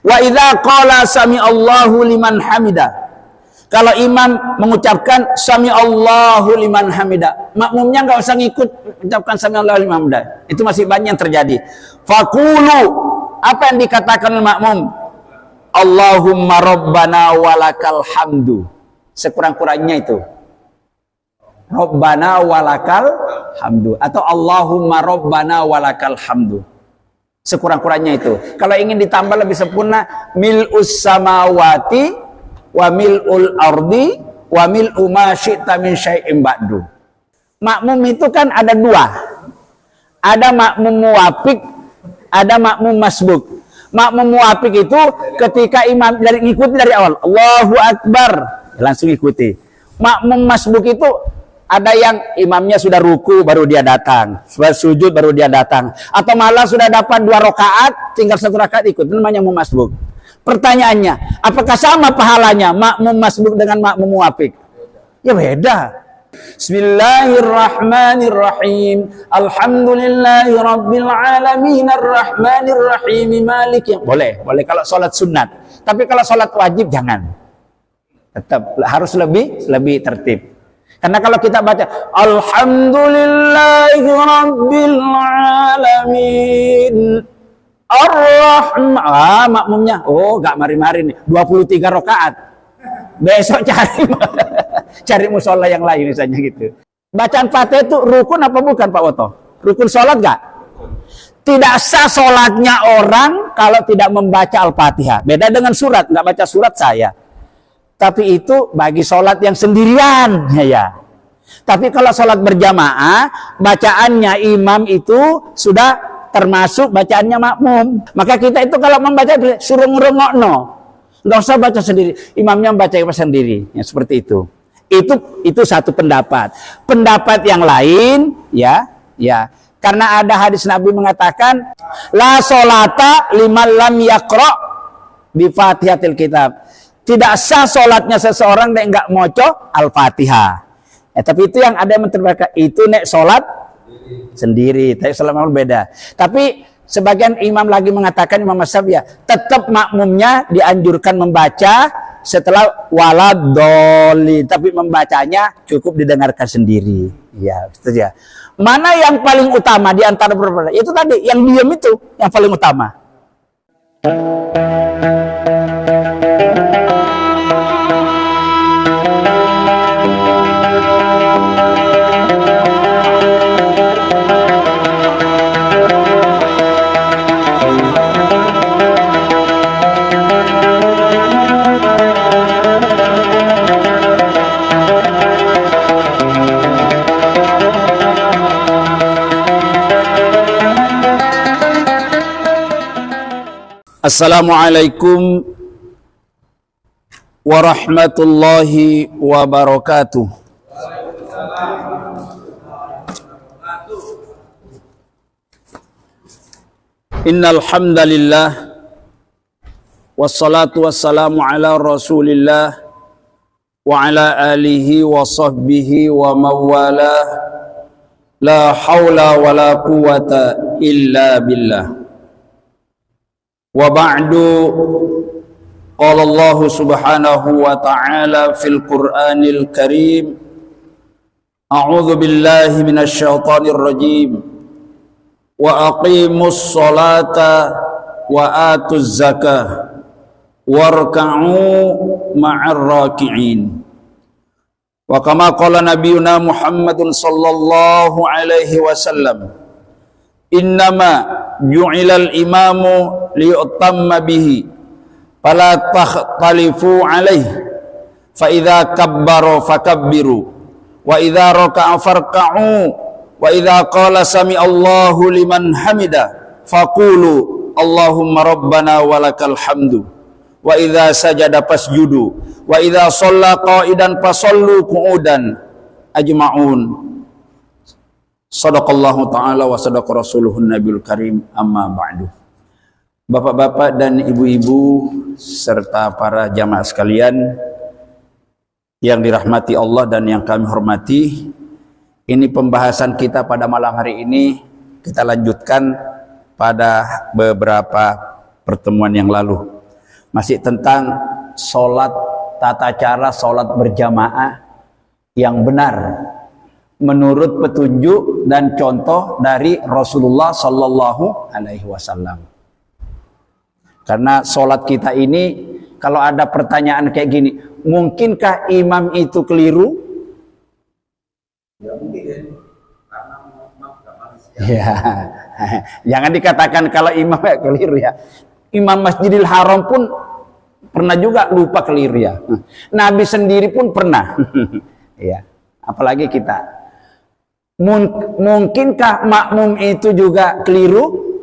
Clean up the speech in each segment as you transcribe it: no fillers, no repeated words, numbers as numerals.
Wa idza qala sami Allahu liman hamida. Kalau imam mengucapkan sami Allahu liman hamida, makmumnya nggak usah ngikut mengucapkan sami Allahu liman hamida. Itu masih banyak yang terjadi. Faqulu, apa yang dikatakan makmum? Allahumma rabbana walakal hamdu. Sekurang-kurangnya itu. Rabbana walakal hamdu atau Allahumma rabbana walakal hamdu. Sekurang-kurangnya itu. Kalau ingin ditambah lebih sempurna, mil'us samawati wa mil'ul ardi wa mil'u ma syi'ta min syai'in ba'du. Makmum itu kan ada dua. Ada makmum muwafiq, ada makmum masbuk. Makmum muwafiq itu ketika imam ngikuti dari awal, Allahu Akbar, langsung ikuti. Makmum masbuk itu ada yang imamnya sudah ruku baru dia datang, sudah sujud baru dia datang, atau malah sudah dapat 2 rakaat tinggal 1 rakaat ikut. Itu namanya makmum masbuk. Pertanyaannya, apakah sama pahalanya makmum masbuk dengan makmum muwafiq? Ya beda. Bismillahirrahmanirrahim. Alhamdulillahi rabbil alamin arrahmanir rahim maliki. Boleh kalau salat sunat. Tapi kalau salat wajib jangan. Tetap harus lebih tertib. Karena kalau kita baca Alhamdulillahi rabbil alamin ar-rahman, makmumnya gak mari-mari nih 23 rakaat. Besok cari musola yang lain misalnya gitu. Bacaan Fatihah itu rukun apa bukan Pak Woto? Rukun sholat gak? Tidak sah sholatnya orang kalau tidak membaca Al-Fatihah. Beda dengan surat, nggak baca surat saya. Tapi itu bagi sholat yang sendirian, ya. Tapi kalau sholat berjamaah, bacaannya imam itu sudah termasuk bacaannya makmum. Maka kita itu kalau membaca suruh ngerungokno, nggak usah baca sendiri. Imamnya membaca sendiri, ya seperti itu. Itu satu pendapat. Pendapat yang lain, ya. Karena ada hadis Nabi mengatakan, la sholata liman lam yaqra bi Fatihatil Kitab. Tidak sah sholatnya seseorang yang nggak moco Al-Fatihah. Ya, tapi itu yang ada yang menterbakan itu nek sholat sendiri. Tapi sholat makmum beda. Tapi sebagian imam lagi mengatakan, Imam Mazhab ya, tetap makmumnya dianjurkan membaca setelah waladoli. Tapi membacanya cukup didengarkan sendiri. Ya, itu ya. Mana yang paling utama di antara beberapa? Itu tadi yang diam itu yang paling utama. Assalamualaikum warahmatullahi wabarakatuh. Innal hamdalillah wassalatu wassalamu ala Rasulillah wa ala alihi wa sahbihi wa mawalah. La haula wa la quwata illa billah. Wa ba'du, qala Allah subhanahu wa ta'ala fil Qur'anil Karim, a'udzu billahi minasy syaithanir rajim, wa aqimus sholata wa atuz zakah warka'u ma'ar raki'in. Wa kama qala nabiyuna Muhammadun sallallahu alaihi wasallam, innama ju'ilal imamu liyutamma bihi fala takhtalifu alaihi fa idza kabbaru fakabbiru wa idza raka'a farka'u wa idza qala sami Allahu liman hamida faqulu Allahumma rabbana walakal hamdu wa idza sajada fasjudu wa idza shalla qa'idan fasallu qu'udan ajma'un. Shadaqallahu ta'ala wa sadaqa rasuluhun nabiyul karim, amma ba'du. Bapak-bapak dan ibu-ibu serta para jamaah sekalian yang dirahmati Allah dan yang kami hormati, ini pembahasan kita pada malam hari ini kita lanjutkan pada beberapa pertemuan yang lalu. Masih tentang sholat, tata cara sholat berjamaah yang benar menurut petunjuk dan contoh dari Rasulullah Sallallahu Alaihi Wasallam. Karena sholat kita ini, kalau ada pertanyaan kayak gini, mungkinkah imam itu keliru? Ya mungkin. Ya, jangan dikatakan kalau imam keliru ya. Imam Masjidil Haram pun pernah juga lupa keliru ya. Nabi sendiri pun pernah. Ya, apalagi kita. Mungkinkah makmum itu juga keliru?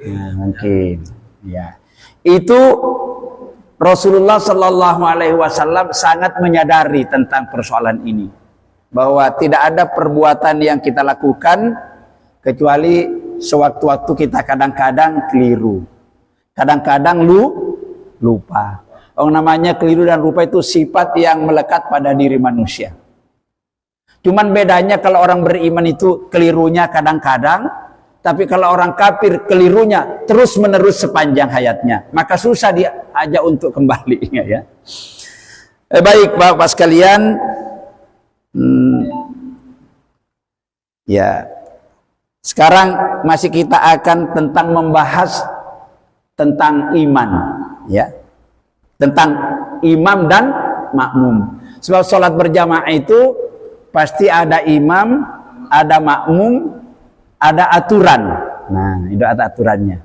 Ya, mungkin. Ya, itu Rasulullah Shallallahu Alaihi Wasallam sangat menyadari tentang persoalan ini, bahwa tidak ada perbuatan yang kita lakukan kecuali sewaktu-waktu kita kadang-kadang keliru, kadang-kadang lupa. Namanya keliru dan lupa itu sifat yang melekat pada diri manusia. Cuman bedanya kalau orang beriman itu kelirunya kadang-kadang, tapi kalau orang kafir kelirunya terus-menerus sepanjang hayatnya. Maka susah diajak untuk kembali ya. Baik Bapak sekalian, ya. Sekarang masih kita akan tentang membahas tentang iman, ya, tentang imam dan makmum. Sebab sholat berjamaah itu pasti ada imam, ada makmum, ada aturan. Nah, itu ada aturannya.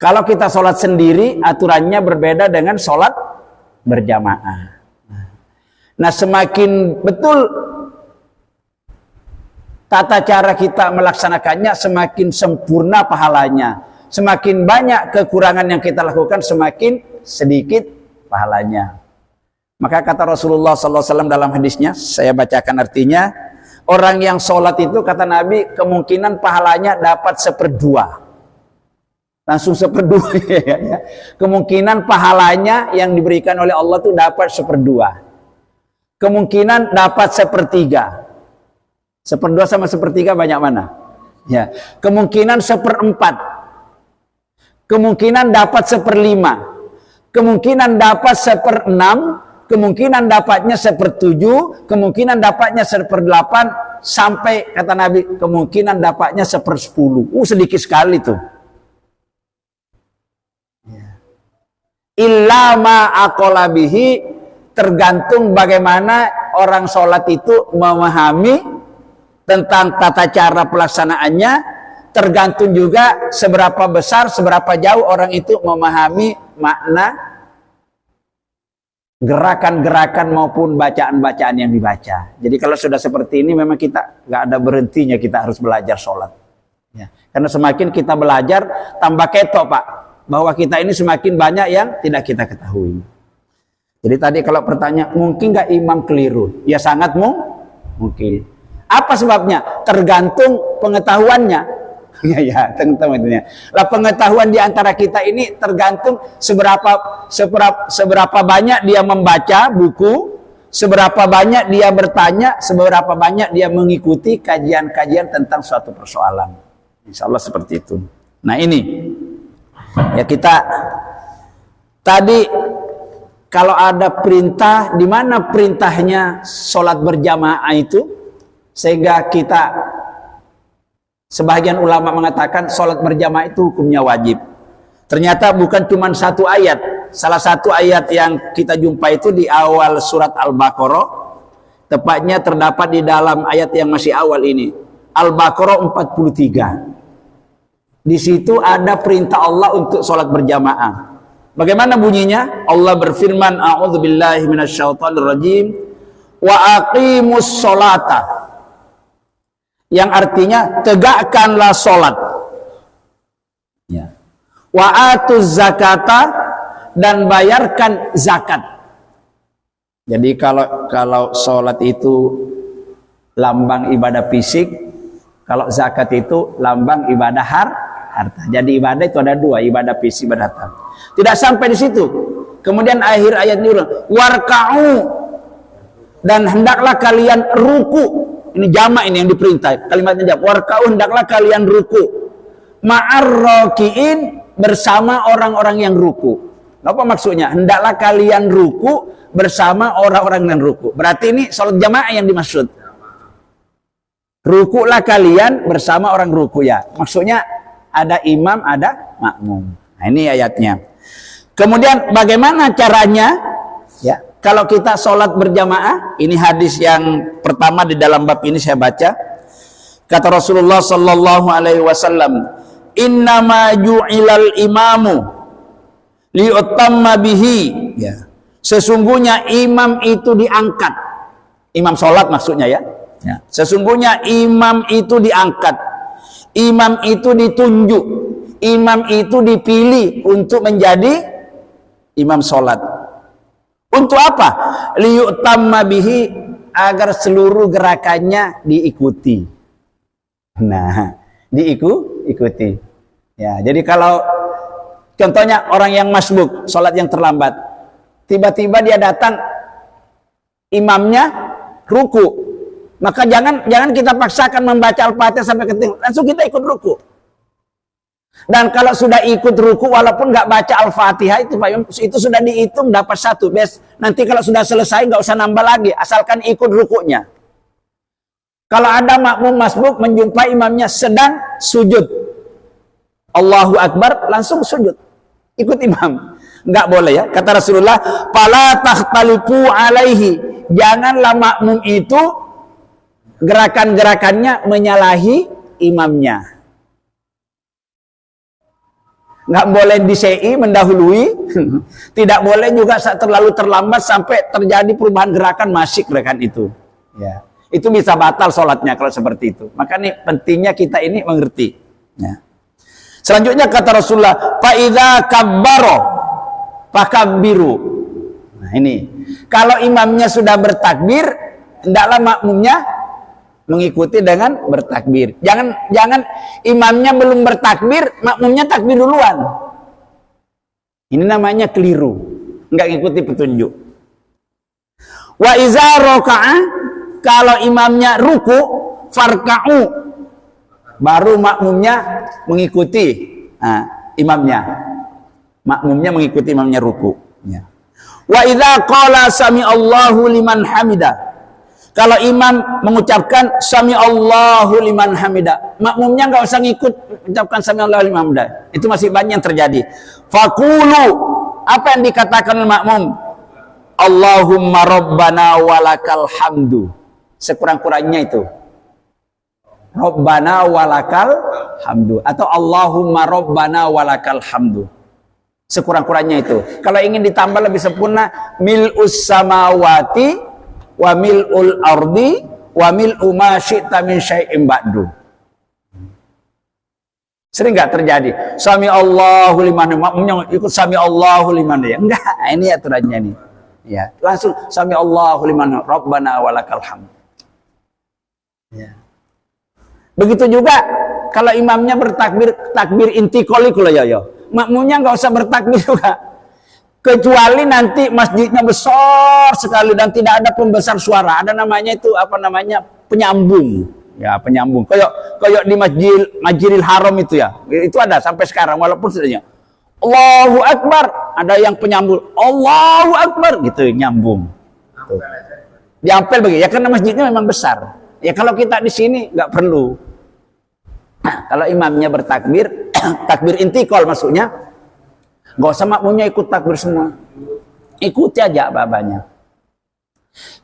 Kalau kita sholat sendiri, aturannya berbeda dengan sholat berjamaah. Nah, semakin betul tata cara kita melaksanakannya, semakin sempurna pahalanya. Semakin banyak kekurangan yang kita lakukan, semakin sedikit pahalanya. Maka kata Rasulullah SAW dalam hadisnya, saya bacakan artinya, orang yang sholat itu kata Nabi kemungkinan pahalanya dapat 1/2. Langsung 1/2 ya. Kemungkinan pahalanya yang diberikan oleh Allah itu dapat 1/2. Kemungkinan dapat 1/3. 1/2 sama 1/3 banyak mana? Ya, kemungkinan 1/4. Kemungkinan dapat 1/5. Kemungkinan dapat 1/6. Kemungkinan dapatnya 1/7. Kemungkinan dapatnya 1/8. Sampai kata Nabi kemungkinan dapatnya 1/10. Sedikit sekali tuh. Illa ma aqala bihi, tergantung bagaimana orang sholat itu memahami tentang tata cara pelaksanaannya, tergantung juga seberapa besar, seberapa jauh orang itu memahami makna gerakan-gerakan maupun bacaan-bacaan yang dibaca. Jadi kalau sudah seperti ini memang kita nggak ada berhentinya, kita harus belajar sholat. Ya. Karena semakin kita belajar, tambah ketok Pak, bahwa kita ini semakin banyak yang tidak kita ketahui. Jadi tadi kalau pertanyaan, mungkin nggak imam keliru? Ya sangat mungkin. Apa sebabnya? Tergantung pengetahuannya. Ya, teman-teman. Lah pengetahuan di antara kita ini tergantung seberapa banyak dia membaca buku, seberapa banyak dia bertanya, seberapa banyak dia mengikuti kajian-kajian tentang suatu persoalan. Insya Allah seperti itu. Nah ini, ya kita tadi kalau ada perintah, di mana perintahnya sholat berjamaah itu? Sehingga kita, sebagian ulama mengatakan sholat berjamaah itu hukumnya wajib. Ternyata bukan cuma satu ayat. Salah satu ayat yang kita jumpa itu di awal surat Al-Baqarah. Tepatnya terdapat di dalam ayat yang masih awal ini. Al-Baqarah 43. Di situ ada perintah Allah untuk sholat berjamaah. Bagaimana bunyinya? Allah berfirman, a'udzubillahi minasyaitonirrajim, wa aqimus sholata. Yang artinya tegakkanlah sholat. Ya. Wa atuz zakata, dan bayarkan zakat. Jadi kalau sholat itu lambang ibadah fisik, kalau zakat itu lambang ibadah harta. Jadi ibadah itu ada dua, ibadah fisik, ibadah harta. Tidak sampai di situ. Kemudian akhir ayat ini warka'u, dan hendaklah kalian ruku. Ini jamak ini yang diperintah. Kalimatnya jamak. Warka'u, hendaklah kalian ruku. Ma'ar raki'in, bersama orang-orang yang ruku. Apa maksudnya? Hendaklah kalian ruku bersama orang-orang yang ruku. Berarti ini sholat jamaah yang dimaksud. Rukulah kalian bersama orang ruku ya. Maksudnya ada imam, ada makmum. Nah, ini ayatnya. Kemudian bagaimana caranya? Ya, kalau kita sholat berjamaah, ini hadis yang pertama di dalam bab ini saya baca. Kata Rasulullah sallallahu alaihi wasallam, "Innama ju'ilal imamu liutamma bihi." Ya. Sesungguhnya imam itu diangkat. Imam sholat maksudnya ya. Ya. Sesungguhnya imam itu diangkat. Imam itu ditunjuk. Imam itu dipilih untuk menjadi imam sholat. Untuk apa? Liyutamma bihi, agar seluruh gerakannya diikuti. Nah, diikuti. Ya, jadi kalau contohnya orang yang masbuk, sholat yang terlambat, tiba-tiba dia datang, imamnya ruku, maka jangan kita paksakan membaca Al-Fatihah sampai keting, langsung kita ikut ruku. Dan kalau sudah ikut ruku, walaupun nggak baca Al-Fatihah itu sudah dihitung dapat satu. Nanti kalau sudah selesai nggak usah nambah lagi, asalkan ikut rukunya. Kalau ada makmum masbuk menjumpai imamnya sedang sujud, Allahu Akbar, langsung sujud, ikut imam. Nggak boleh ya, kata Rasulullah, "Fala takhtalifu alaihi." Janganlah makmum itu gerakan-gerakannya menyalahi imamnya. Nggak boleh disei, mendahului. Tidak boleh juga terlalu terlambat sampai terjadi perubahan gerakan, masik gerakan itu. Ya. Itu bisa batal sholatnya kalau seperti itu. Maka nih pentingnya kita ini mengerti. Ya. Selanjutnya kata Rasulullah, "Fa'idza kabbaro fakabbiru." Nah ini, kalau imamnya sudah bertakbir, hendaklah makmumnya mengikuti dengan bertakbir. Jangan imamnya belum bertakbir, makmumnya takbir duluan. Ini namanya keliru, nggak ngikuti petunjuk. Wa iza raka'a, kalau imamnya ruku, farka'u, baru makmumnya mengikuti imamnya. Makmumnya mengikuti imamnya ruku. Ya. Wa idza qala sami Allahu liman hamida, kalau imam mengucapkan sami Allahu liman hamida, makmumnya nggak usah ngikut ucapkan sami Allahu liman hamida. Itu masih banyak yang terjadi. Faqulu, apa yang dikatakan oleh makmum? Allahumma rabbana walakal hamdu. Sekurang-kurangnya itu. Rabbana walakal hamdu, atau Allahumma rabbana walakal hamdu. Sekurang-kurangnya itu. Kalau ingin ditambah lebih sempurna, mil'us samawati wa mil'ul ardi wa mil'u ma syi'ta min syai'in ba'du. Sering nggak terjadi? Sami Allahu liman, makmumnya ikut sami Allahu liman ya. Enggak, ini aturannya nih. Ya, langsung sami Allahu liman rabbana walakal hamd. Ya. Begitu juga kalau imamnya bertakbir, takbir intikoli kula ya. Makmumnya nggak usah bertakbir juga. Kecuali nanti masjidnya besar sekali dan tidak ada pembesar suara. Ada namanya itu apa namanya? Penyambung. Ya, penyambung. Kayak di Masjidil Haram itu ya. Itu ada sampai sekarang walaupun sudahnya Allahu Akbar, ada yang penyambung Allahu Akbar gitu, nyambung. Tuh. Diampel begitu. Ya karena masjidnya memang besar. Ya kalau kita di sini nggak perlu. Nah, kalau imamnya bertakbir, takbir intikal maksudnya, nggak usah makmumnya ikut takbir semua. Ikuti aja babanya.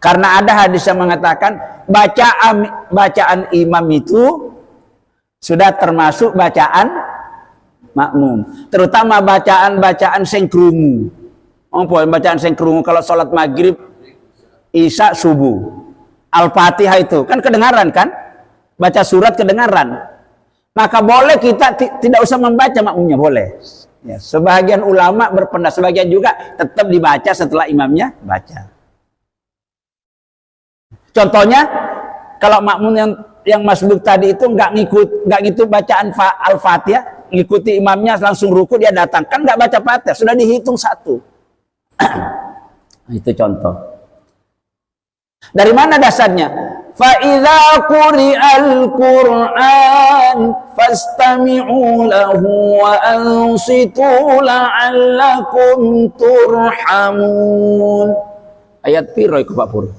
Karena ada hadis yang mengatakan bacaan imam itu sudah termasuk bacaan makmum. Terutama bacaan sing krungu. Bacaan sing krungu kalau sholat maghrib, isya, subuh. Al-Fatihah itu kan kedengaran kan? Baca surat kedengaran. Maka boleh kita tidak usah membaca, makmumnya boleh. Ya, sebagian ulama berpendapat, sebagian juga tetap dibaca setelah imamnya baca. Contohnya kalau makmum yang masbuk tadi itu nggak ngikut bacaan Al-Fatihah, ngikuti imamnya langsung ruku, dia datang kan nggak baca Fatihah, sudah dihitung satu. Itu contoh. Dari mana dasarnya? فَإِذَا قُرِئَ الْقُرْآنُ فَاسْتَمِعُوا لَهُ وَأَنصِتُوا لَعَلَّكُمْ تُرْحَمُونَ. Ayat piro iku Pak Pur?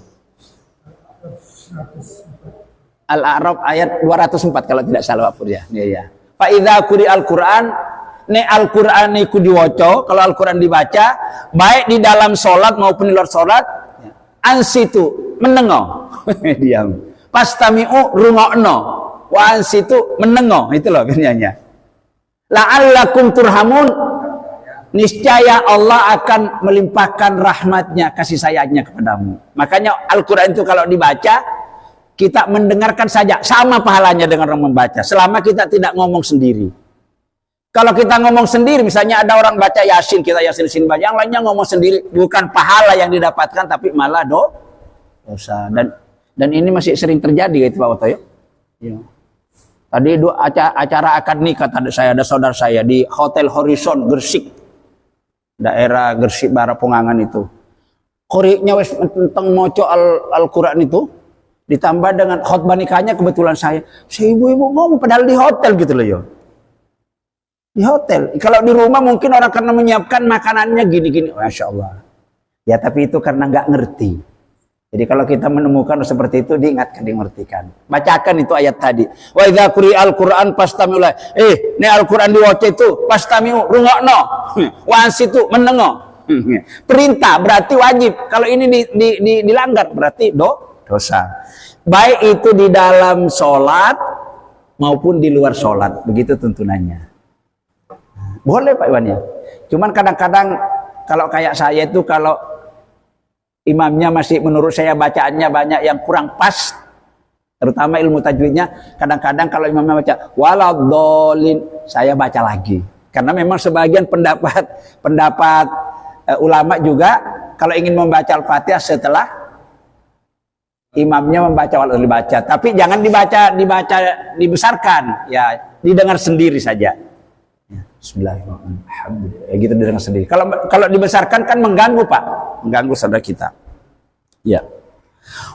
Al-A'raf ayat 204 kalau tidak salah Pak Pur ya. Iya. Fa idza quri'al Qur'an, ne Al-Qur'an iku diwaca, kalau Al-Qur'an dibaca baik di dalam salat maupun di luar salat, ansitu menengo. Diam. Pastami'u rungokno. Wa ansitu menengo, itu loh benarnya. La'allakum turhamun, niscaya Allah akan melimpahkan rahmatnya, kasih sayangnya kepadamu. Makanya Al-Quran itu kalau dibaca, kita mendengarkan saja, sama pahalanya dengan orang membaca, selama kita tidak ngomong sendiri. Kalau kita ngomong sendiri, misalnya ada orang baca Yasin, kita Yasin baca, yang lainnya ngomong sendiri, bukan pahala yang didapatkan, tapi malah dosa. Dan ini masih sering terjadi, gitu Pak Oto ya. Tadi acara akad nikah, ada saudara saya di Hotel Horizon Gresik, daerah Gresik Barat Pungangan itu. Koriknya wes tentang moco Al-Quran itu, ditambah dengan khotbah nikahnya, kebetulan saya ibu-ibu ngomong padahal di hotel gitu loh yo. Di hotel. Kalau di rumah mungkin orang karena menyiapkan makanannya gini-gini, masya Allah. Ya tapi itu karena nggak ngerti. Jadi kalau kita menemukan seperti itu, diingatkan, dimengertikan. Bacakan itu ayat tadi. Wa idza quri'al Qur'an fastami'u. Ini Al-Quran diwaca itu fastami'u, rungokno. Wa ansitu, menengo. Perintah berarti wajib. Kalau ini dilanggar berarti dosa. Baik itu di dalam sholat maupun di luar sholat. Begitu tuntunannya. Boleh Pak Iwan ya. Cuman kadang-kadang kalau kayak saya itu, kalau imamnya masih menurut saya bacaannya banyak yang kurang pas, terutama ilmu tajwidnya, kadang-kadang kalau imamnya baca waladhdallin, saya baca lagi. Karena memang sebagian pendapat ulama juga kalau ingin membaca Al-Fatihah setelah imamnya membaca waladhdallin dibaca, tapi jangan dibesarkan, ya didengar sendiri saja. Ya, Bismillahirrahmanirrahim. Ya, gitu didengar sendiri. Kalau dibesarkan kan mengganggu Pak, mengganggu saudara kita. Ya.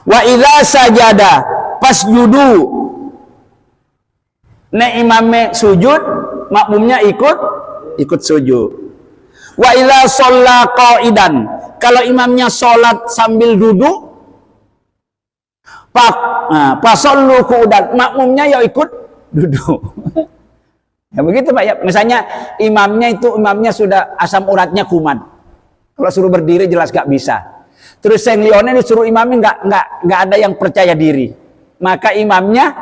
Wa idza sajada fasjudu. Nek imamnya sujud, makmumnya ikut sujud. Wa idza shalla qa'idan. Kalau imamnya sholat sambil duduk, fasallu qu'udan, makmumnya ya ikut duduk. Ya begitu Pak ya. Misalnya imamnya sudah asam uratnya kumat. Kalau suruh berdiri jelas gak bisa. Terus yang lionnya disuruh imamnya nggak ada yang percaya diri. Maka imamnya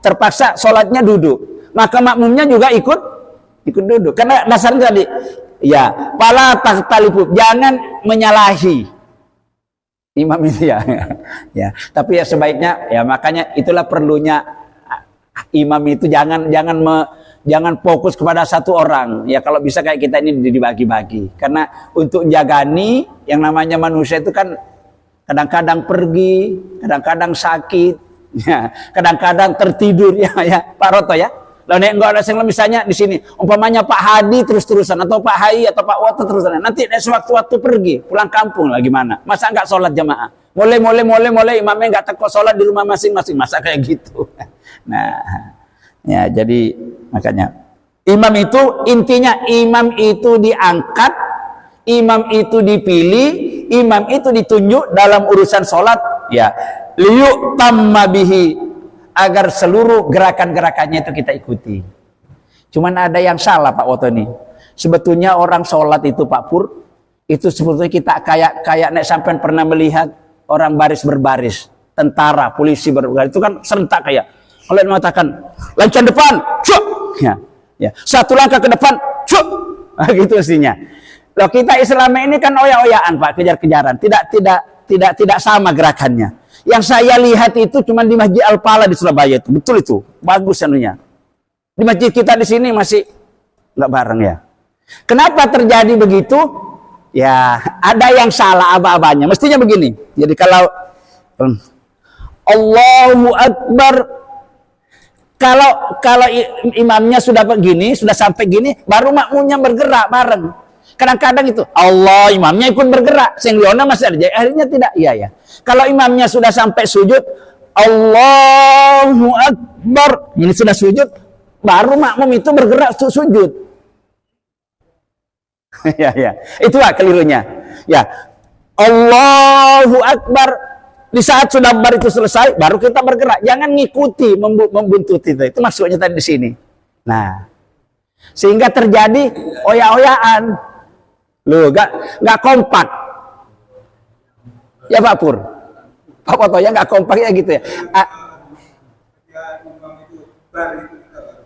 terpaksa sholatnya duduk. Maka makmumnya juga ikut duduk. Karena dasarnya tadi, ya, pala tahtalifu, jangan menyalahi imam itu ya. Ya, tapi ya sebaiknya ya, makanya itulah perlunya imam itu jangan fokus kepada satu orang. Ya kalau bisa kayak kita ini dibagi-bagi. Karena untuk jagani yang namanya manusia itu kan kadang-kadang pergi, kadang-kadang sakit, ya, kadang-kadang tertidur ya Pak Roto ya. Lalu enggak ada yang misalnya di sini umpamanya Pak Hadi terus-terusan atau Pak Hai atau Pak Woto terus-terusan. Nanti sewaktu-waktu pergi pulang kampung lah gimana? Masa enggak sholat jamaah? Mulai imamnya enggak teko sholat di rumah masing-masing. Masa kayak gitu? Nah, ya jadi makanya imam itu intinya, imam itu diangkat, imam itu dipilih, imam itu ditunjuk dalam urusan sholat ya, liyuk tamma bihi, agar seluruh gerakan-gerakannya itu kita ikuti. Cuman ada yang salah Pak Woto nih. Sebetulnya orang sholat itu Pak Pur, itu sebetulnya kita kayak nek sampean pernah melihat orang baris berbaris, tentara, polisi berbaris, itu kan serentak kayak. Kalau mengatakan lancar depan, cuk, ya, satu langkah ke depan, cuk, gitu mestinya. Loh kita Islam ini kan oya-oyaan Pak, kejar-kejaran, tidak sama gerakannya. Yang saya lihat itu cuma di Masjid Al-Pala di Surabaya itu, betul itu, bagus anunya. Di masjid kita di sini masih nggak bareng ya. Kenapa terjadi begitu? Ya ada yang salah aba-abanya. Mestinya begini. Jadi kalau Allahu Akbar. Kalau imamnya sudah begini, sudah sampai gini, baru makmumnya bergerak bareng. Kadang-kadang itu Allah, imamnya ikut bergerak, sengliona masih ada. Akhirnya tidak, iya ya. Kalau imamnya sudah sampai sujud, Allahu Akbar, ini sudah sujud, baru makmum itu bergerak sujud. Ya, ya, itulah kelirunya. Ya, Allahu Akbar, di saat sudah bar itu selesai, baru kita bergerak. Jangan ngikuti, membuntuti itu. Itu maksudnya tadi di sini. Nah, sehingga terjadi oya-oyaan. Loh, nggak kompak. Ya Pak Pur, Pak Fotonya nggak kompak ya gitu ya.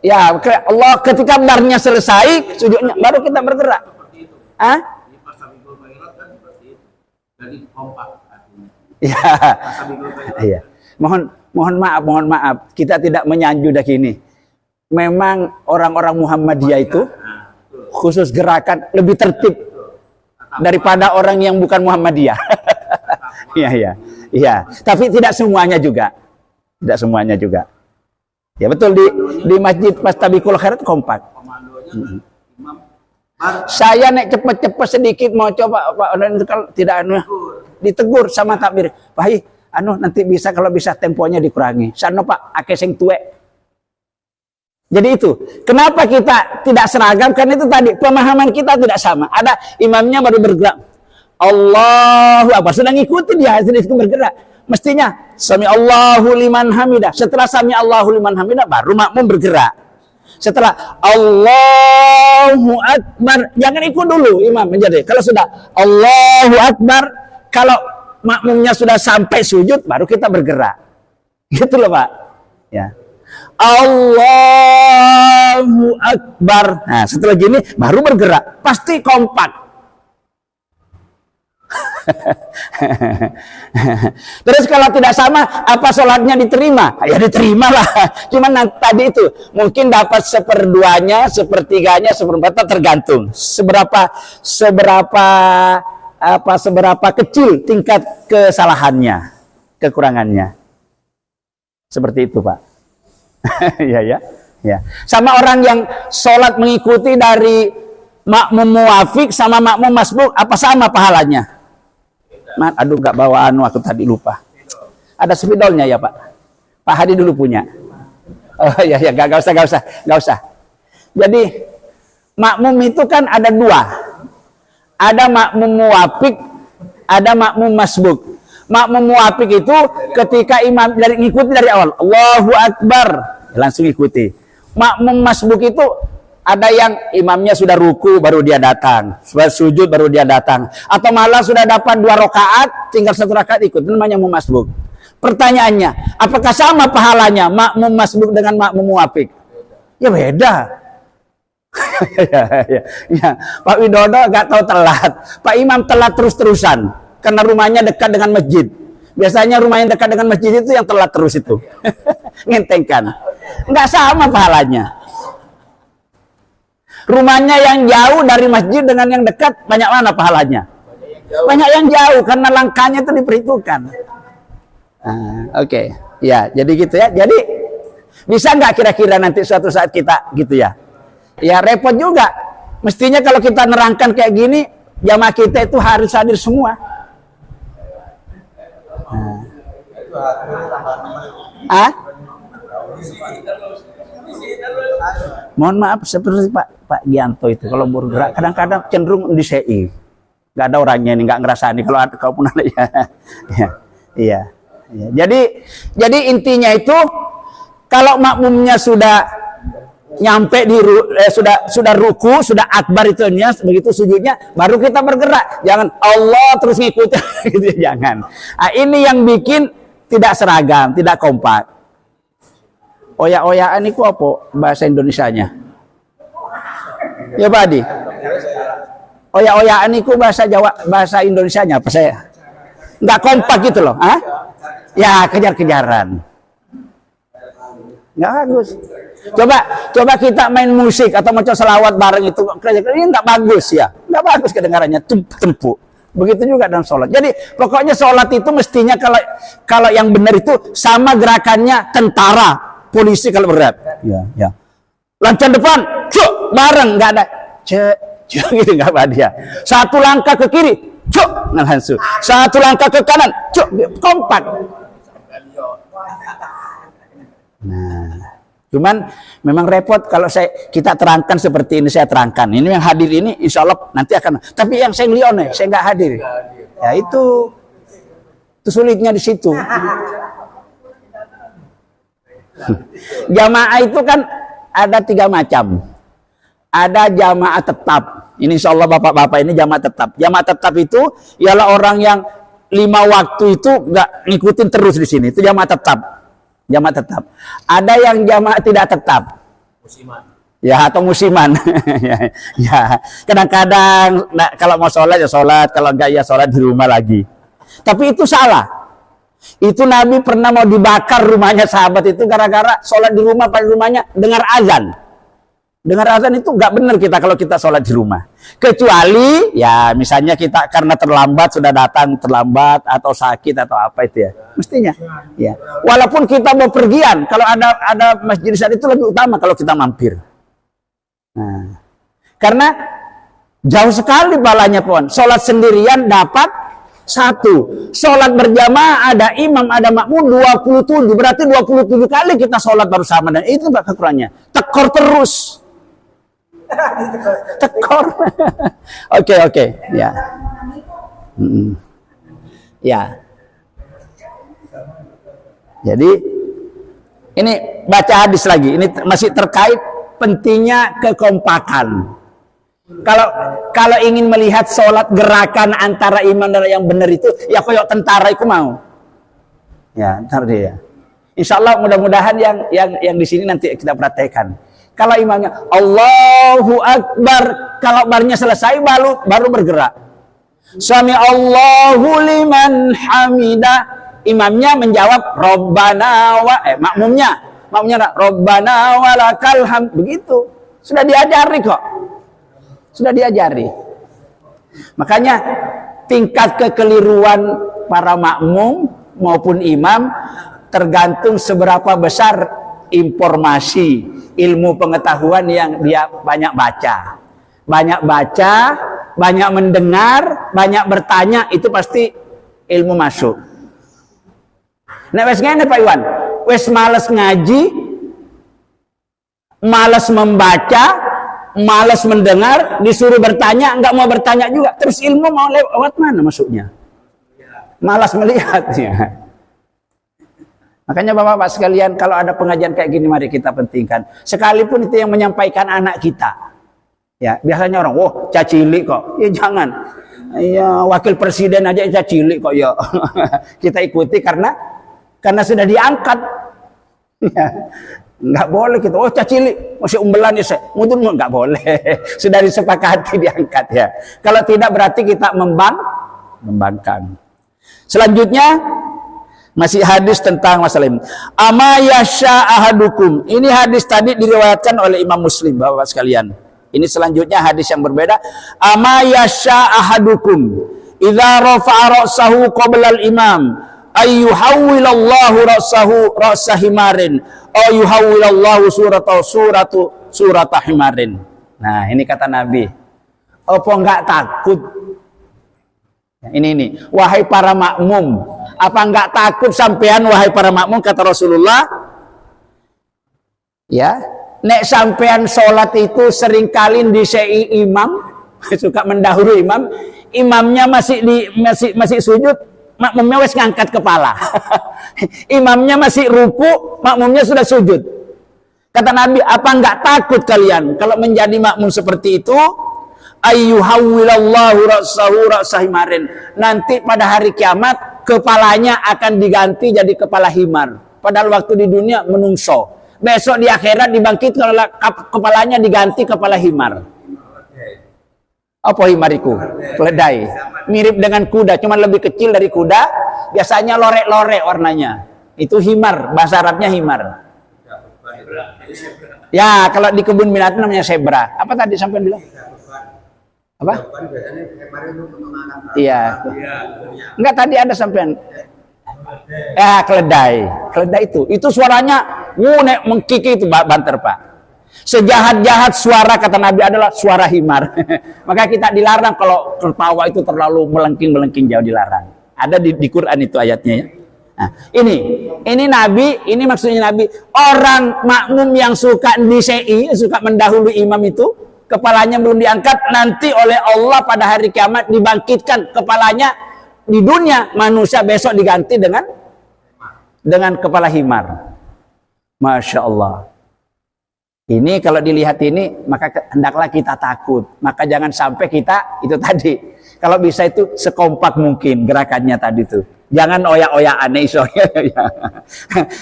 Ya, Allah ketika barnya selesai, sujudnya baru kita bergerak. Ah? Jadi kompak artinya. Ya. Iya. Mohon maaf, kita tidak menyanjung dah gini. Memang orang-orang Muhammadiyah itu khusus gerakan lebih tertib daripada orang yang bukan Muhammadiyah. Iya, iya. Iya, tapi tidak semuanya juga. Tidak semuanya juga. Ya betul, di masjid Fastabiqul Khairat kompak. Saya naik cepet-cepet sedikit mau coba Pak, kalau tidak ditegur sama takbir. Pak, nanti bisa kalau bisa temponya dikurangi. Sano Pak, ake sing tuwek. Jadi itu, kenapa kita tidak seragam? Karena itu tadi pemahaman kita tidak sama. Ada imamnya baru bergerak, Allahu Akbar, sudah ngikutin dia, sudah bergerak. Mestinya sami Allahu liman hamidah. Setelah sami Allahu liman hamidah baru makmum bergerak. Setelah Allahu Akbar, jangan ikut dulu imam menjadi. Kalau sudah Allahu Akbar, kalau makmumnya sudah sampai sujud, baru kita bergerak. Gitu loh Pak. Ya. Allahu Akbar. Nah, setelah gini baru bergerak. Pasti kompak. Terus kalau tidak sama, apa sholatnya diterima? Ya diterima lah. Cuman tadi itu mungkin dapat seperduanya, sepertiganya, seperempatnya, tergantung seberapa kecil tingkat kesalahannya, kekurangannya. Seperti itu Pak. Ya. Sama orang yang sholat mengikuti dari makmum muwafiq sama makmum masbuk, apa sama pahalanya? Aduh, nggak bawa aku tadi lupa. Ada spidolnya ya Pak. Pak Hadi dulu punya. Oh ya, nggak usah. Jadi makmum itu kan ada dua. Ada makmum muwafiq, ada makmum masbuk. Makmum muwafiq itu ketika imam ngikuti dari awal, Allahu Akbar, langsung ikuti. Makmum masbuk itu ada yang imamnya sudah ruku baru dia datang, sudah sujud baru dia datang, atau malah sudah dapat 2 rakaat tinggal 1 rakaat ikut, itu namanya makmum masbuk. Pertanyaannya, apakah sama pahalanya makmum masbuk dengan makmum muwafiq? Ya beda. ya. Pak Widodo nggak tahu telat, Pak Imam telat terus-terusan karena rumahnya dekat dengan masjid. Biasanya rumah yang dekat dengan masjid itu yang telat terus itu. Ngentengkan. Nggak sama pahalanya. Rumahnya yang jauh dari masjid dengan yang dekat, banyak mana pahalanya? Banyak yang jauh, karena langkahnya itu diperhitungkan. Oke. Ya, jadi gitu ya. Jadi, bisa nggak kira-kira nanti suatu saat kita gitu ya? Ya, repot juga. Mestinya kalau kita nerangkan kayak gini, jamaah kita itu harus hadir semua. Mohon maaf, seperti Pak Gianto itu kalau bergerak kadang-kadang cenderung di CI, nggak ada orangnya ini, nggak ngerasa nih kalau kau pun ada ya. Iya. Jadi intinya itu kalau makmumnya sudah nyampe di sudah ruku, sudah akbar itu begitu sujudnya, baru kita bergerak. Jangan Allah terus ngikutin gitu, jangan. Nah, ini yang bikin tidak seragam, tidak kompak. Oya-oyaan itu apa bahasa Indonesianya? Ya Pak Adi. Oya-oyaan itu bahasa Jawa, bahasa Indonesianya apa saya? Nggak kompak gitu loh, ah? Ya kejar-kejaran. Nggak bagus. Coba kita main musik atau macam selawat bareng itu, ini nggak bagus ya, nggak bagus kedengarannya, tempuk. Begitu juga dalam sholat. Jadi pokoknya sholat itu mestinya kalau yang benar itu sama gerakannya tentara, polisi kalau berat. Ya. Lancar depan, cuk, bareng, nggak ada, cuk gitu nggak ada dia. Satu langkah ke kiri, cuk, nggak langsung. Satu langkah ke kanan, cuk, kompak. Nah, cuman memang repot kalau kita terangkan seperti ini, saya terangkan. Ini yang hadir ini insya Allah nanti akan. Tapi yang saya Leone, saya nggak hadir. Ya itu sulitnya di situ. Jamaah itu kan ada 3 macam. Ada jamaah tetap. Ini insya Allah bapak-bapak ini jamaah tetap. Jamaah tetap itu ialah orang yang 5 waktu itu nggak ngikutin terus di sini. Itu jamaah tetap. Jamaah tetap. Ada yang jamaah tidak tetap. Musiman. Ya atau musiman. Ya. Kadang-kadang kalau mau sholat ya sholat, kalau enggak ya sholat di rumah lagi. Tapi itu salah. Itu Nabi pernah mau dibakar rumahnya sahabat itu gara-gara sholat di rumah, pada rumahnya dengar azan. Dengar azan itu nggak benar kita kalau kita sholat di rumah. Kecuali ya misalnya kita karena terlambat, sudah datang terlambat atau sakit atau apa itu ya. Mestinya. Ya. Walaupun kita mau pergian, kalau ada masjid saat itu lebih utama kalau kita mampir. Nah, karena jauh sekali balanya pohon. Sholat sendirian dapat 1. Sholat berjamaah ada imam, ada makmum 27. Berarti 27 kali kita sholat bersama. Dan itu kekurangannya. Tekor terus. Tekor. Oke. Ya. Ya. Jadi ini baca hadis lagi. Ini masih terkait pentingnya kekompakan. Kalau ingin melihat sholat gerakan antara imam dan yang benar itu, ya koyok tentara itu mau. Ya, ntar dia. Insya Allah mudah-mudahan yang di sini nanti kita praktekkan. Kalau imamnya Allahu Akbar, kalau barnya selesai baru bergerak. Sami Allahu liman hamida, imamnya menjawab Rabbana makmumnya Rabbana walakal hamd. Begitu. Sudah diajari kok. Sudah diajari. Makanya tingkat kekeliruan para makmum maupun imam tergantung seberapa besar informasi, ilmu pengetahuan yang dia banyak baca. Banyak baca, banyak mendengar, banyak bertanya, itu pasti ilmu masuk. Nah, wes ngene Pak Iwan, wes males ngaji, males membaca, malas mendengar, disuruh bertanya, enggak mau bertanya juga. Terus ilmu mau lewat mana masuknya? Malas melihatnya. Makanya bapak-bapak sekalian, kalau ada pengajian kayak gini, mari kita pentingkan. Sekalipun itu yang menyampaikan anak kita. Ya, biasanya orang, wah, cacilik kok. Ya jangan. Ya, wakil presiden aja cacilik kok ya. Kita ikuti karena sudah diangkat. Ya. Nggak boleh kita, oh cacilik, masih umbelan ya, mungkin nggak boleh. Sudah disepakati diangkat ya. Kalau tidak berarti kita membangkang. Selanjutnya masih hadis tentang masalah ini. Ama yasha ahadukum. Ini hadis tadi diriwayatkan oleh Imam Muslim, Bapak sekalian. Ini selanjutnya hadis yang berbeda. Ama yasha ahadukum idza rafa'a ra'sahu qabla al-imam ayyuhawwilallahu ra'sa himarin ayyuhawwilallahu surata himarin. Nah, ini kata Nabi. Apa enggak takut? Ini. Wahai para makmum, apa enggak takut sampean wahai para makmum, kata Rasulullah? Ya, nek sampean sholat itu seringkali disei imam, suka mendahului imam, imamnya masih sujud, makmumnya wes ngangkat kepala. Imamnya masih ruku, makmumnya sudah sujud. Kata Nabi, apa enggak takut kalian kalau menjadi makmum seperti itu? Ayyuhawwilallahu ra'sa himarin. Nanti pada hari kiamat kepalanya akan diganti jadi kepala himar. Padahal waktu di dunia menungso. Besok di akhirat dibangkit kalau kepalanya diganti kepala himar. Apa himariku? Keledai. Mirip dengan kuda, cuman lebih kecil dari kuda. Biasanya lorek-lorek warnanya. Itu himar, bahasa Arabnya himar. Ya, kalau di kebun binatang namanya zebra. Apa tadi sampai bilang? Apa? Iya. Enggak, tadi ada sampean. Ya, keledai. Keledai itu suaranya nek mengkiki itu banter, Pak. Sejahat-jahat suara kata Nabi adalah suara himar. Maka kita dilarang kalau tertawa itu terlalu melengking-melengking, jauh dilarang. Ada di Quran itu ayatnya ya. Nah, ini Nabi, ini maksudnya Nabi. Orang makmum yang suka disei, suka mendahului imam itu, kepalanya belum diangkat, nanti oleh Allah pada hari kiamat dibangkitkan kepalanya di dunia manusia, besok diganti dengan kepala himar. Masya Allah. Ini kalau dilihat ini, maka hendaklah kita takut. Maka jangan sampai kita itu tadi. Kalau bisa itu sekompak mungkin gerakannya tadi tuh. Jangan oyak-oyakan iso.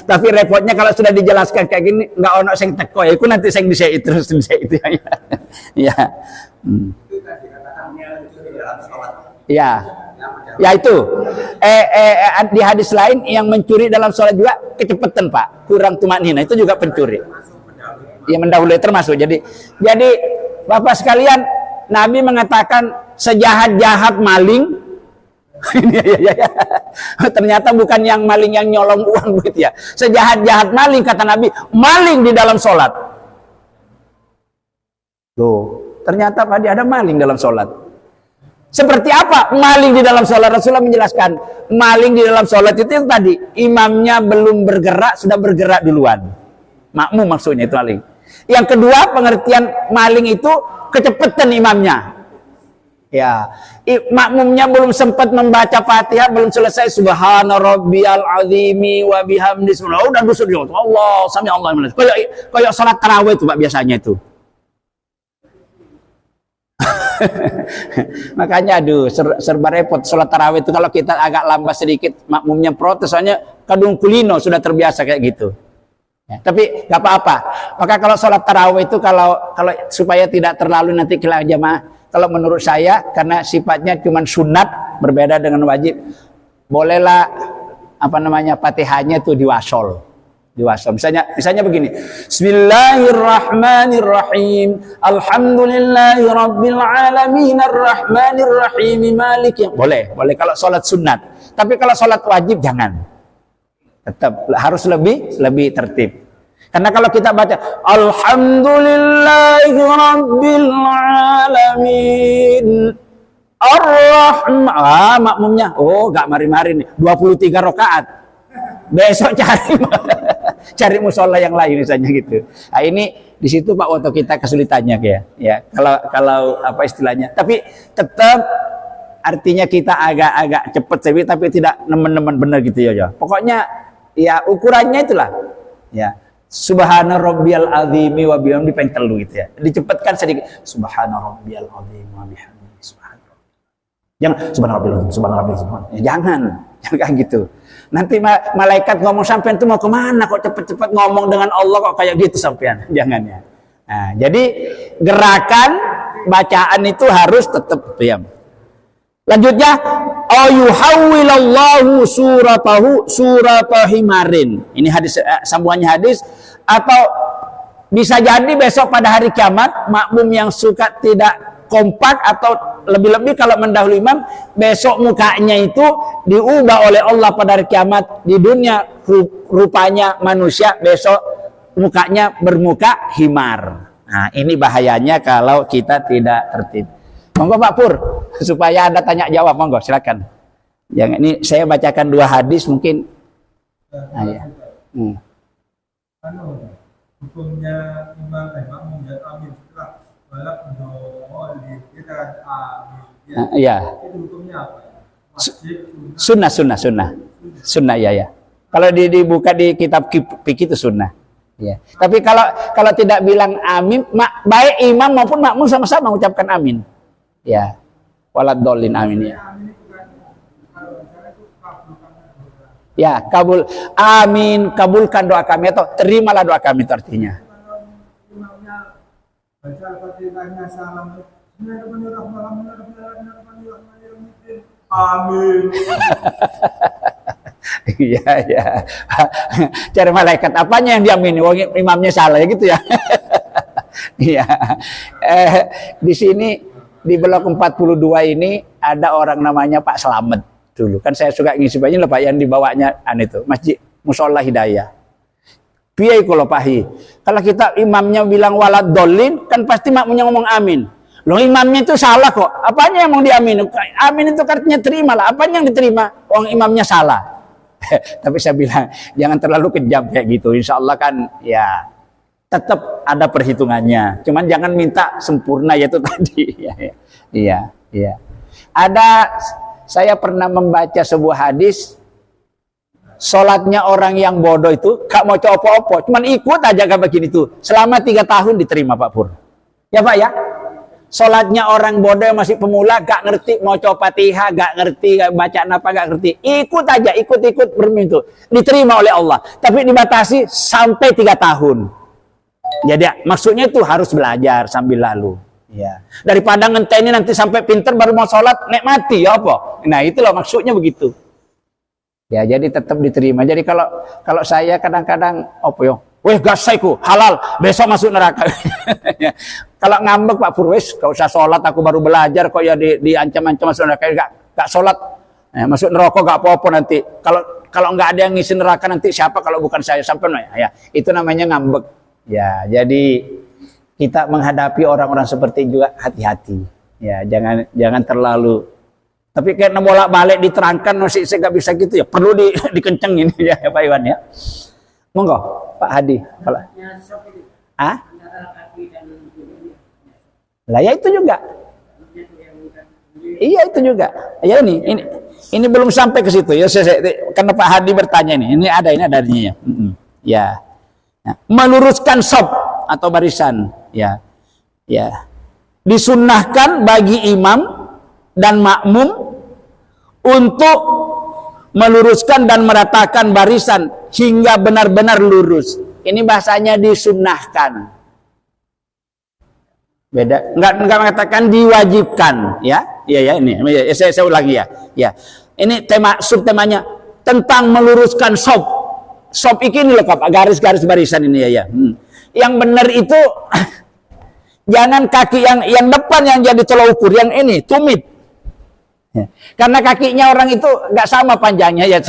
Tapi repotnya kalau sudah dijelaskan kayak gini, nggak ono sing teko ya. Iku nanti sing disei terus itu ya. Ya. Itu kan dikatakannya itu di dalam sholat. Ya. Ya itu. Di hadis lain yang mencuri dalam sholat juga kecepatan Pak, kurang tumaknina, itu juga pencuri. Ya mendahului termasuk. Jadi Bapak sekalian, Nabi mengatakan sejahat-jahat maling. Ya. Ternyata bukan yang maling yang nyolong uang begitu ya. Sejahat-jahat maling kata Nabi, maling di dalam sholat. Loh, ternyata Pak ada maling dalam sholat. Seperti apa maling di dalam sholat? Rasulullah menjelaskan, maling di dalam sholat itu yang tadi, imamnya belum bergerak, sudah bergerak duluan. Makmum maksudnya itu maling. Yang kedua, pengertian maling itu kecepatan imamnya. Ya, makmumnya belum sempat membaca Fatihah, belum selesai subhana rabbiyal azimi wa bihamdi, udah dusur Allah, sami Allah. Kayak salat tarawih itu Pak biasanya itu. Makanya aduh serba repot salat tarawih itu. Kalau kita agak lambat sedikit, makmumnya protes, soalnya kadung kulino sudah terbiasa kayak gitu. Ya, tapi nggak apa-apa. Maka kalau sholat tarawih itu kalau supaya tidak terlalu nanti kehilangan jamaah, kalau menurut saya karena sifatnya cuma sunat berbeda dengan wajib, bolehlah Fatihahnya itu diwasol. Misalnya begini. Bismillahirrahmanirrahim. Alhamdulillahirabbil alamin arrahmanirrahim maliki. Boleh kalau sholat sunat. Tapi kalau sholat wajib jangan. Tetap harus lebih tertib. Karena kalau kita baca Alhamdulillahirabbil alamin ar-rahman, makmumnya gak mari-mari nih 23 rakaat. Besok cari musola yang lain misalnya gitu. Nah, ini di situ Pak Woto kita kesulitannya ya. Kalau apa istilahnya. Tapi tetap artinya kita agak cepat tapi tidak nemen-nemen benar gitu ya. Pokoknya ya ukurannya itulah. Ya. Subhana rabbiyal azimi wa bihamdi peng telu gitu ya. Dicepatkan sedikit. Subhana rabbiyal azimi wa bihamdi. Jangan subhana rabbiyal azimi. Ya, jangan kayak gitu. Nanti malaikat ngomong sampean itu mau kemana kok cepet-cepet ngomong dengan Allah kok kayak gitu sampean. Jangan ya. Nah, jadi gerakan bacaan itu harus tetap diam. Lanjutnya, ayuhawwilallahu surata himarin. Ini hadis sambungannya hadis. Atau bisa jadi besok pada hari kiamat makmum yang suka tidak kompak atau lebih-lebih kalau mendahului imam, besok mukanya itu diubah oleh Allah pada hari kiamat. Di dunia rupanya manusia, besok mukanya bermuka himar. Nah, ini bahayanya kalau kita tidak tertib. Monggo Pak Pur, supaya Anda tanya jawab, monggo silakan. Yang ini saya bacakan 2 hadis mungkin. Nah, ya. Hukumnya makmum dan amin setelah balap dolin, kita amin. Ya. Itu hukumnya apa? Wajib, Sunnah ya. Kalau dibuka di kitab fikih itu sunnah. Ya. Tapi kalau tidak bilang amin, baik imam maupun makmum sama-sama mengucapkan amin. Ya, walad dolin amin ya. Ya, kabul amin, kabulkan doa kami atau terimalah doa kami itu artinya. Amin. Iya. Cari malaikat apanya yang diamini? Wong imamnya salah ya gitu ya. Iya. Di sini di blok 42 ini ada orang namanya Pak Slamet dulu. Kan saya suka ngisi banyak lah Pak yang dibawanya itu Masjid Musola Hidayah. Piye kula pahi. Kalau kita imamnya bilang walad dolin, kan pasti makmumnya ngomong amin. Loh imamnya itu salah kok. Apanya yang mau diamin? Amin itu artinya terima lah. Apanya yang diterima? Orang imamnya salah. Tapi saya bilang jangan terlalu kejam kayak gitu. Insya Allah kan ya tetap ada perhitungannya. Cuman jangan minta sempurna yaitu tadi. Iya. Saya pernah membaca sebuah hadis, sholatnya orang yang bodoh itu gak mau opo-opo, cuman ikut aja kayak begini tuh. Selama 3 tahun diterima Pak Pur. Ya Pak ya. Sholatnya orang bodoh yang masih pemula, gak ngerti mau Fatihah, gak ngerti gak bacaan apa, gak ngerti. Ikut aja, ikut bermintu. Diterima oleh Allah. Tapi dibatasi sampai 3 tahun. Jadi maksudnya itu harus belajar sambil lalu. Ya. Daripada ngenteni nanti sampai pinter baru mau sholat, nikmati ya apa? Nah itulah maksudnya begitu. Ya jadi tetap diterima. Jadi kalau saya kadang-kadang apa yo? Weh gasaiku halal, besok masuk neraka. Ya. Kalau ngambek Pak Purwis, gak usah sholat, aku baru belajar kok ya diancam-ancam masuk neraka, gak sholat, masuk neraka gak apa-apa nanti. Kalau nggak ada yang ngisi neraka nanti siapa kalau bukan saya sampai ya itu namanya ngambek. Ya jadi kita menghadapi orang-orang seperti juga hati-hati. Ya jangan terlalu. Tapi kayak bolak-balik diterangkan masih saya nggak bisa gitu ya. Perlu dikencengin ya Pak Iwan ya. Monggo Pak Hadi. Lah ya itu juga. Iya itu juga. Ya ini belum sampai ke situ ya. Karena Pak Hadi bertanya ini. Ini ada adanya. Ya. Nah, meluruskan shop atau barisan. Ya. Disunnahkan bagi imam dan makmum untuk meluruskan dan meratakan barisan hingga benar-benar lurus. Ini bahasanya disunnahkan. Beda, enggak mengatakan diwajibkan, ya. Iya ini. Saya ulangi ya. Ya. Ini subtemanya tentang meluruskan shop. Shop ini loh Pak, garis-garis barisan ini ya. Yang benar itu jangan kaki yang depan yang jadi tolak ukur, yang ini tumit. Ya. Karena kakinya orang itu nggak sama panjangnya ya.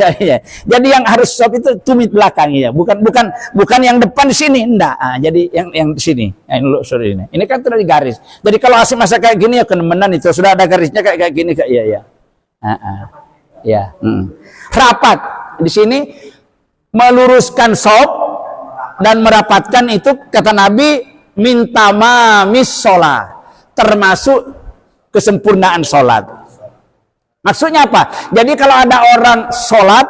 Jadi yang harus shop itu tumit belakangnya, bukan yang depan di sini, enggak. Jadi yang di sini, sorry ini. Ini kan sudah garis. Jadi kalau asik masa kayak gini ya kenemenan itu sudah ada garisnya kayak gini ya. Ya. Rapat di sini meluruskan shop dan merapatkan itu kata Nabi minta mamis sholat, termasuk kesempurnaan sholat. Maksudnya apa? Jadi kalau ada orang sholat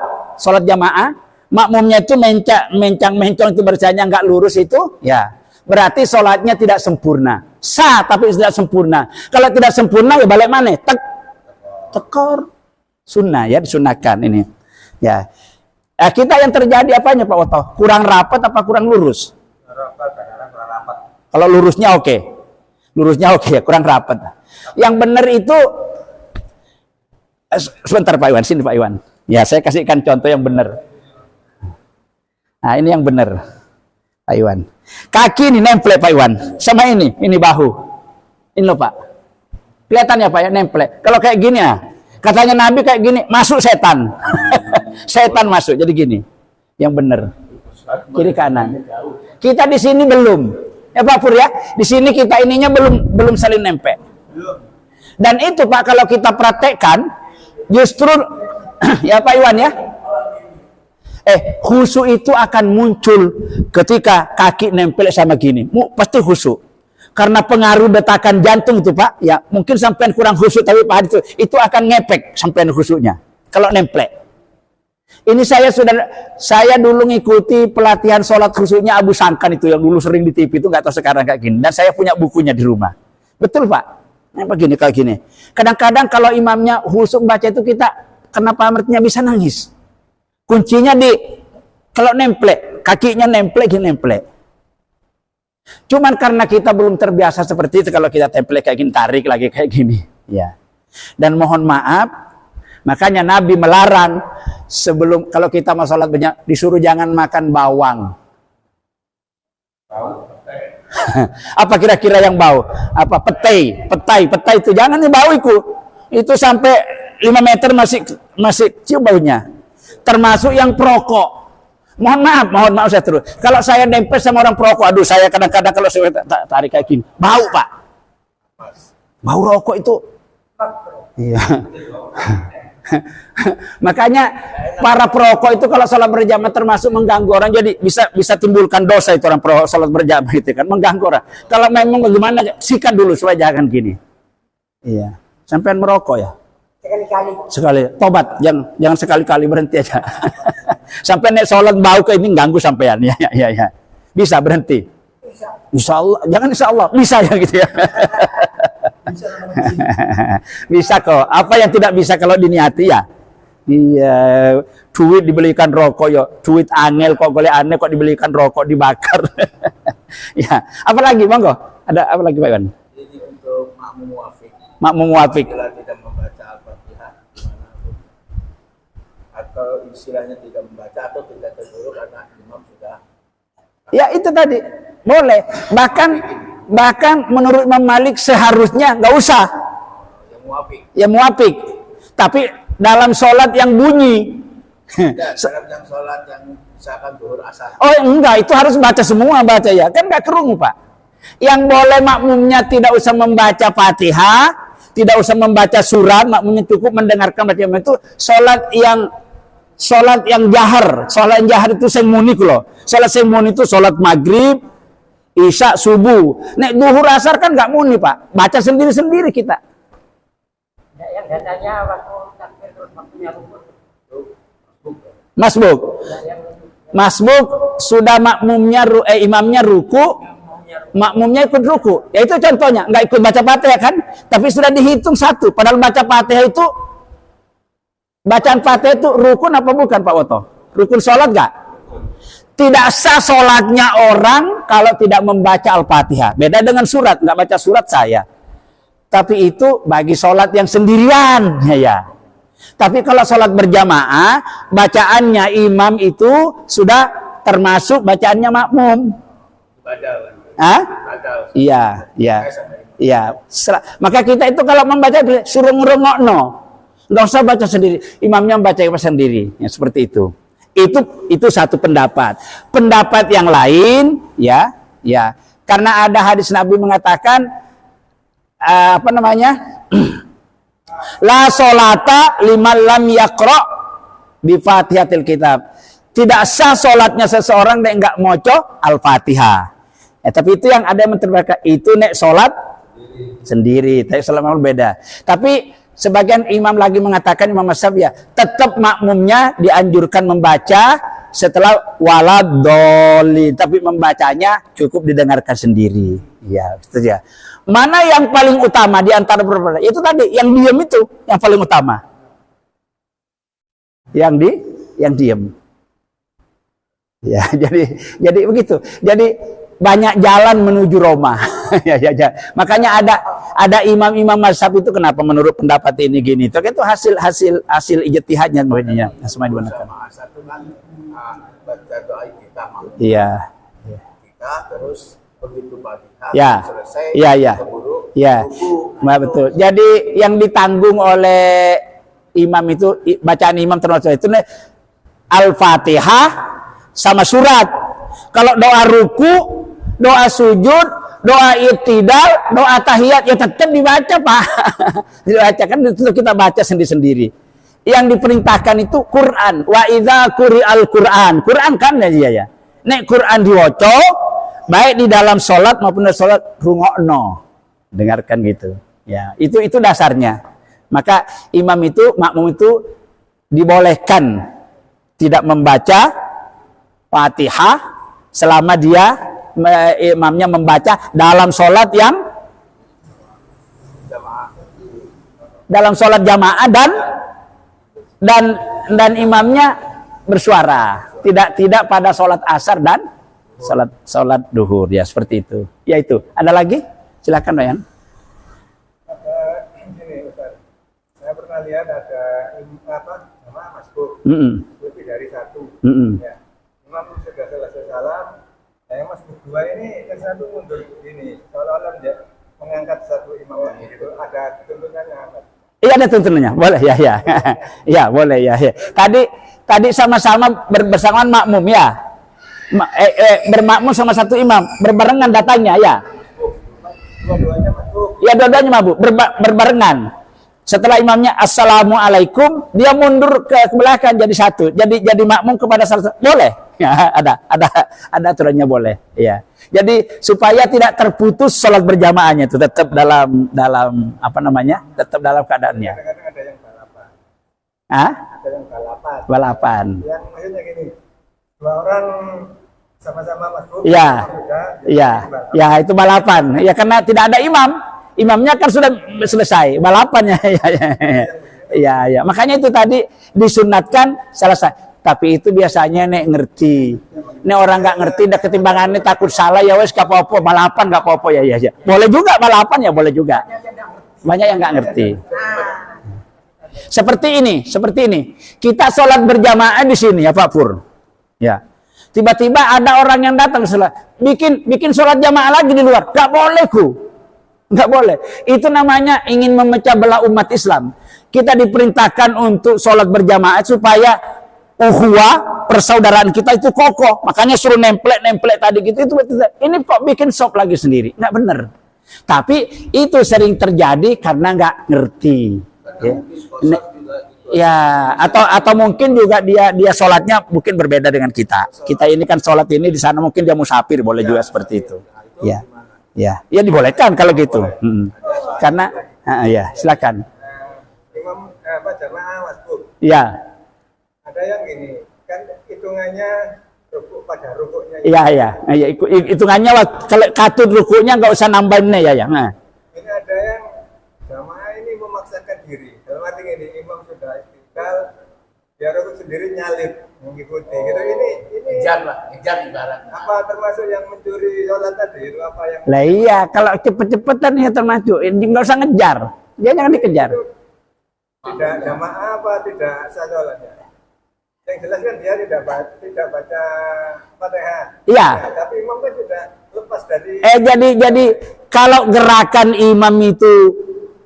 jamaah, makmumnya itu mencang-mencong itu bacanya nggak lurus itu, ya berarti sholatnya tidak sempurna. Sah tapi tidak sempurna. Kalau tidak sempurna ya balik mana? Tekor. Sunnah ya, disunahkan ini. Ya. Kita yang terjadi apanya Pak Woto? Kurang rapat apa kurang lurus? Rapat, kurang rapat. Kalau lurusnya oke. Lurusnya oke, kurang rapat. Yang benar itu sebentar Pak Iwan, sini Pak Iwan. Ya, saya kasihkan contoh yang benar. Nah, ini yang benar. Pak Iwan. Kaki ini nempel Pak Iwan. Sama ini bahu. Ini loh Pak. Kelihatan ya Pak ya, nempel. Kalau kayak gini ya, katanya Nabi kayak gini, masuk setan. Setan masuk, jadi gini. Yang benar. Kiri kanan. Kita di sini belum. Ya Pak Pur ya, di sini kita ininya belum saling nempel. Dan itu Pak kalau kita praktekkan, justru ya Pak Iwan ya, khusyuk itu akan muncul ketika kaki nempel sama gini. Pasti khusyuk. Karena pengaruh detakan jantung itu Pak, ya mungkin sampean kurang khusyuk tapi Pak itu akan ngepek sampean khusyuknya kalau nempel. Ini saya dulu ngikuti pelatihan sholat khusyuknya Abu Sangkan itu yang dulu sering di TV itu, nggak tahu sekarang kayak gini. Dan saya punya bukunya di rumah. Betul Pak. Nah, begini kayak gini. Kadang-kadang kalau imamnya khusyuk baca itu kita kenapa artinya bisa nangis. Kuncinya kalau nempel, kakinya nempel. Cuman karena kita belum terbiasa seperti itu, kalau kita template kayak gini, tarik lagi kayak gini. Ya. Dan mohon maaf, makanya Nabi melarang sebelum kalau kita mau sholat banyak disuruh jangan makan bawang. Apa kira-kira yang bau? Apa petai itu jangan nih bau itu sampai 5 meter masih cium baunya. Termasuk yang perokok. Mohon maaf saya terus. Kalau saya nempel sama orang perokok, aduh saya kadang-kadang kalau saya tarik kayak gini, bau Pak. Bau rokok itu. Iya. Makanya para perokok itu kalau sholat berjamaah termasuk mengganggu orang, jadi bisa timbulkan dosa itu orang perokok sholat berjamaah itu kan, mengganggu orang. Kalau memang bagaimana, sikat dulu supaya jangan gini. Iya, sampean merokok ya. Sekali tobat, jangan sekali-kali, berhenti aja. Sampai nek sholat bau ke ini ganggu sampean ya. Bisa berhenti. Insya Allah, jangan insya Allah, bisa ya gitu ya. Bisa kok. Apa yang tidak bisa kalau diniati ya? Iya, duit dibelikan rokok ya, duit angel kok, boleh aneh kok dibelikan rokok dibakar. Ya, apalagi monggo? Ada apa lagi Pak Iwan? Ini untuk makmum muafik. Makmum muafik. Bila tidak membaca Al-Fatihah atau istilahnya tidak membaca atau tidak terburu karena imam sudah. Ya itu tadi boleh. Bahkan menurut Imam Malik seharusnya nggak usah. Yang muafik. Ya muafik. Tapi dalam sholat yang bunyi. Tidak, dalam yang sholat yang misalkan zuhur asar. Oh enggak, itu harus baca semua baca ya. Kan nggak kerungu Pak. Yang boleh makmumnya tidak usah membaca Fatihah, tidak usah membaca surat, makmumnya cukup mendengarkan bacaan itu sholat yang jahar. Sholat yang jahar itu semuni loh. Sholat semuni itu sholat maghrib, isya, subuh. Nek duhur asar kan nggak muni Pak. Baca sendiri-sendiri kita. Ya, yang datanya waktu takbir terus waktunya rukun. Masbuk. Masbuk sudah imamnya ruku, makmumnya ikut ruku. Ya itu contohnya, nggak ikut baca Fatihah kan? Tapi sudah dihitung satu. Padahal baca Fatihah itu, bacaan Fatihah itu rukun apa bukan Pak Woto? Rukun sholat nggak? Tidak sah sholatnya orang kalau tidak membaca Al-Fatihah. Beda dengan surat, nggak baca surat saya. Tapi itu bagi sholat yang sendirian, ya. Tapi kalau sholat berjamaah, bacaannya imam itu sudah termasuk bacaannya makmum. Badal. Hah? Badal. Iya. Maka kita itu kalau membaca suruh ngerungokno. Nggak usah baca sendiri. Imamnya membaca sendiri. Ya, seperti itu. Itu satu pendapat. Pendapat yang lain, ya. Karena ada hadis Nabi mengatakan, la sholata liman lam yaqra bi Fatihatil Kitab. Tidak sah sholatnya seseorang yang enggak moco Al-Fatihah. Tapi itu yang ada yang menterbakan itu nek sholat sendiri. Tapi sholat makmum beda. Tapi sebagian imam lagi mengatakan, Imam Mazhab ya, tetap makmumnya dianjurkan membaca setelah waladoli, tapi membacanya cukup didengarkan sendiri. Ya, itu ya. Mana yang paling utama di antara beberapa? Itu tadi, yang diam itu yang paling utama. Yang diam. Ya, jadi begitu. Jadi banyak jalan menuju Roma. ya. Makanya ada imam-imam mazhab itu kenapa menurut pendapat ini gini. Itu hasil ijtihadnya makanya semua digunakan. Satu kan baca doa kita mau. Iya. Kita terus begitu Fatihah selesai. Iya. Keburu. Ya. Nah, betul. Jadi yang ditanggung oleh imam itu bacaan imam termasuk itu Al-Fatihah sama surat. Kalau doa ruku, doa sujud, doa i'tidal, doa tahiyat ya tetap dibaca Pak. Dibaca kan itu kita baca sendiri-sendiri. Yang diperintahkan itu Quran. Wa idza quri'al Quran. Quran kan ya. Nek Quran diwaca baik di dalam sholat maupun di sholat rungokno. Dengarkan gitu. Ya, itu dasarnya. Maka makmum itu dibolehkan tidak membaca Fatihah selama dia imamnya membaca dalam sholat yang dalam sholat jamaah dan imamnya bersuara, tidak pada sholat asar dan sholat duhur, ya seperti itu. Ya itu. Ada lagi? Silakan Ryan. Ini Ustaz, saya pernah lihat ada jamaah masbuk lebih dari satu. Ya. Imam sudah selesai salam, yang masbuk dua ini yang satu mundur ini, seolah-olah dia mengangkat satu imam itu ada tuntunannya apa? Iya ada tuntunannya, boleh ya. Ya boleh ya. Tadi sama-sama bersamaan makmum ya. Bermakmum sama satu imam, berbarengan datangnya ya. Dua-duanya masbuk. Ya dua-duanya mabuk, berbarengan. Setelah imamnya assalamualaikum, dia mundur ke belakang jadi satu, jadi makmum kepada salah satu. Boleh, ya, ada aturannya boleh, ya. Jadi supaya tidak terputus sholat berjamaahnya itu tetap dalam apa namanya, tetap dalam keadaannya. Kadang-kadang ada yang balapan. Hah? Ada yang balapan. Balapan. Yang maksudnya gini, dua orang sama-sama masuk. Iya, iya, ya itu balapan. Ya karena tidak ada imam. Imamnya kan sudah selesai balapannya, ya. Makanya itu tadi disunatkan selesai. Tapi itu biasanya nek ngerti. Nek orang nggak ngerti, dah ketimbangannya takut salah ya wes gak apa-apa, balapan gak apa-apa ya. Boleh juga balapan ya boleh juga. Banyak yang nggak ngerti. Seperti ini. Kita sholat berjamaah di sini ya Pak Pur. Ya. Tiba-tiba ada orang yang datang bikin sholat jamaah lagi di luar. Gak boleh nggak boleh. Itu namanya ingin memecah belah umat Islam. Kita diperintahkan untuk sholat berjamaah supaya ukhuwah persaudaraan kita itu kokoh. Makanya suruh nemplek tadi gitu. Ini kok bikin sop lagi sendiri? Nggak benar. Tapi itu sering terjadi karena nggak ngerti. Ya, atau mungkin juga dia sholatnya mungkin berbeda dengan kita. Kita ini kan sholat ini di sana mungkin dia musafir, boleh juga seperti itu. Ya dibolehkan kalau gitu. Karena, ya silakan. Imam jamaah masuk. Ya. Ada yang gini, kan hitungannya rukuk pada rukuknya. Iya. Hitungannya kalau katut rukuknya nggak usah nambahin ya. Nah. Ini ada yang jamaah ini memaksakan diri. Dalam arti ini imam sudah istiqlal, dia rukuk sendiri nyalip mengikuti. Gitu. Ini ngejar ibarat. apa termasuk yang mencuri sholat tadi itu apa yang? Lah iya, kalau cepet-cepetan ya termasuk. Nggak usah ngejar. Dia jangan dikejar. Tidak jamaah apa tidak sah sholatnya? Yang jelas kan dia tidak baca Fatihah. Iya. Ya, tapi imam kan sudah lepas dari. Jadi kalau gerakan imam itu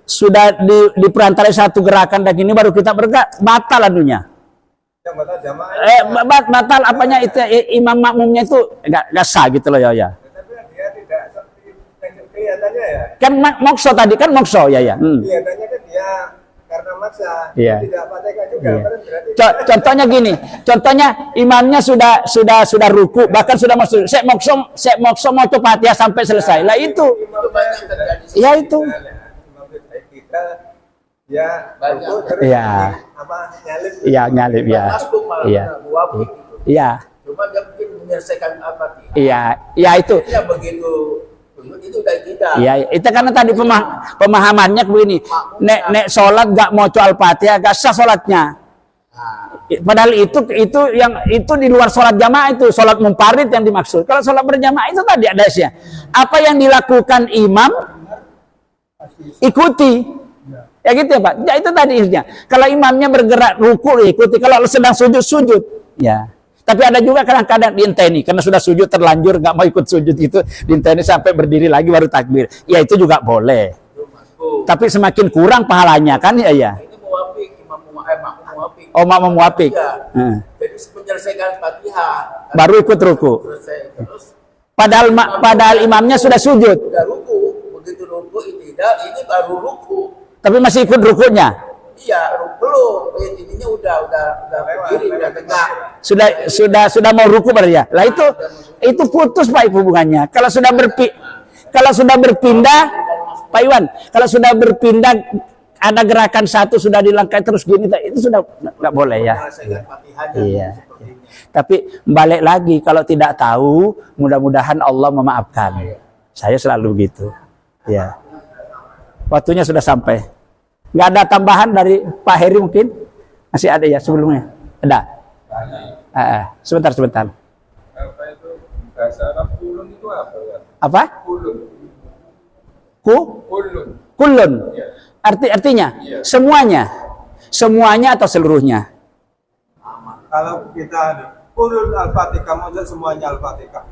sudah diperantarai satu gerakan dan ini baru kita bergerak, batal anunya. Yang batal jamaah. Batal apanya itu imam makmumnya itu enggak sah gitu loh ya. Tapi dia tidak seperti kelihatannya ya. Kan mokso tadi kan mokso ya. Kelihatannya kan dia karena maksa, Iya. tidak Fatihah juga. Iya. Berarti Contohnya gini, imamnya sudah ruku, bahkan sudah masuk. Saya mokso mau Fatihah sampai selesai. Lah itu. Itu banyak terjadi. Ya itu. kita ya Banyak. terus Iya. nyalip. Iya, nyalip ya. Masuk malah Iya. muwafik gitu. Iya. Cuma dia mungkin menyelesaikan apa tidak. Iya itu. Dia begitu itu dari kita. Iya, itu karena tadi pemahamannya begini. Nek sholat gak mau Al-Fatihah, gak sah sholatnya. Padahal itu di luar sholat jamaah itu, sholat munfarid yang dimaksud. Kalau sholat berjamaah itu tadi ada sih. Apa yang dilakukan imam ikuti. Ya gitu ya Pak. Ya itu tadi isinya. Kalau imamnya bergerak ruku ikuti. Kalau sedang sujud. Ya. Tapi ada juga kadang-kadang diinteni karena sudah sujud terlanjur nggak mau ikut sujud itu diinteni sampai berdiri lagi baru takbir. Ya itu juga boleh. Tapi semakin kurang pahalanya kan ya. Ini muwafik, imam muwafik. Oh, makmum muwafik. Ya. Jadi menyelesaikan Fatihah. Baru ikut ruku. Terus Padahal imamnya sudah sujud. udah ruku, begitu ruku ini baru ruku. Tapi masih ikut rukunya. Iya, belum. Ininya udah berdiri, udah tegak. Sudah mau ruku berarti ya. Lah itu putus Pak hubungannya. Kalau sudah berpindah Pak Iwan, kalau sudah berpindah ada gerakan satu sudah dilangkai terus gini itu sudah nggak boleh ya. Menyelesaikan Fatihahnya. Iya. Tapi balik lagi kalau tidak tahu mudah-mudahan Allah memaafkan. Saya selalu begitu. Ya. Waktunya sudah sampai. Nggak ada tambahan dari Pak Heri mungkin? Masih ada ya sebelumnya? Ada? Sebentar. Apa itu bahasa Arab kulun itu apa ya? Apa? Kulun. Kulun. Kulun. Iya. Artinya? Iya. Semuanya atau seluruhnya? Kalau kita kulun al-Fatihah, maksudnya semuanya al-Fatihah.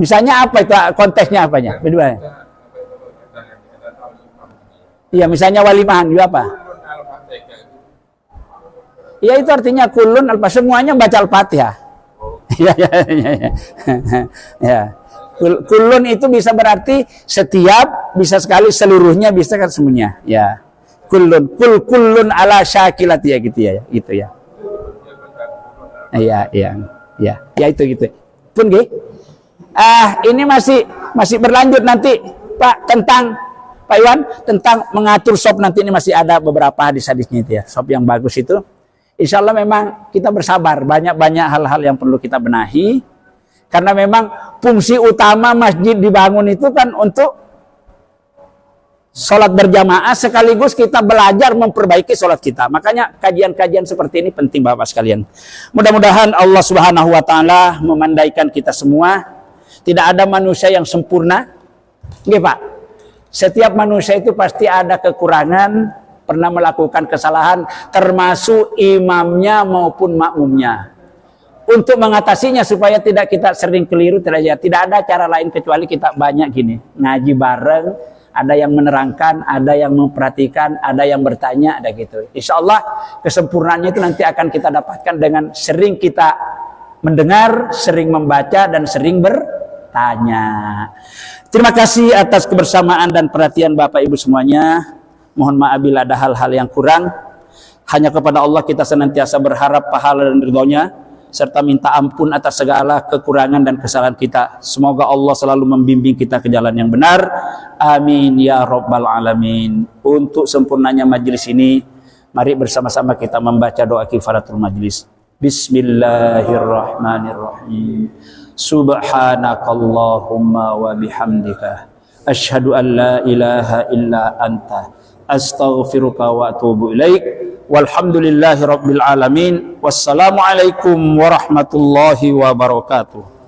Misalnya apa itu konteksnya apanya? Bagaimana? Iya, misalnya walimahan juga apa? Kulun al-Fatihah. Ya itu artinya kulun semuanya baca Al-Fatihah. Iya. Ya. Kulun itu bisa berarti setiap, bisa sekali seluruhnya, bisa kan semuanya. Ya. kullun ala syakilati ya gitu ya. Gitu ya. Iya, iya. Ya, ya itu gitu. Pun nggih. Ini masih berlanjut nanti Pak tentang Pak Iwan tentang mengatur sop nanti ini masih ada beberapa hadis-hadisnya itu ya. Sop yang bagus itu. Insya Allah memang kita bersabar. Banyak-banyak hal-hal yang perlu kita benahi. Karena memang fungsi utama masjid dibangun itu kan untuk sholat berjamaah sekaligus kita belajar memperbaiki sholat kita. Makanya kajian-kajian seperti ini penting Bapak sekalian. Mudah-mudahan Allah Subhanahu wa Ta'ala memandaikan kita semua. Tidak ada manusia yang sempurna. Nggih Pak. Setiap manusia itu pasti ada kekurangan, pernah melakukan kesalahan, termasuk imamnya maupun makmumnya. Untuk mengatasinya supaya tidak kita sering keliru, tidak ada cara lain kecuali kita banyak gini, ngaji bareng. Ada yang menerangkan, ada yang memperhatikan, ada yang bertanya, ada gitu. Insya Allah kesempurnaannya itu nanti akan kita dapatkan dengan sering kita mendengar, sering membaca, dan sering bertanya. Terima kasih atas kebersamaan dan perhatian Bapak Ibu semuanya. Mohon maaf bila ada hal-hal yang kurang. Hanya kepada Allah kita senantiasa berharap pahala dan ridhonya, serta minta ampun atas segala kekurangan dan kesalahan kita. Semoga Allah selalu membimbing kita ke jalan yang benar. Amin ya rabbal alamin. Untuk sempurnanya majelis ini, mari bersama-sama kita membaca doa kifaratul majelis. Bismillahirrahmanirrahim. Subhanakallahumma wa bihamdika asyhadu an la ilaha illa anta astaghfiruka wa atubu ilaik. Walhamdulillahi rabbil alamin. Wassalamualaikum warahmatullahi wabarakatuh.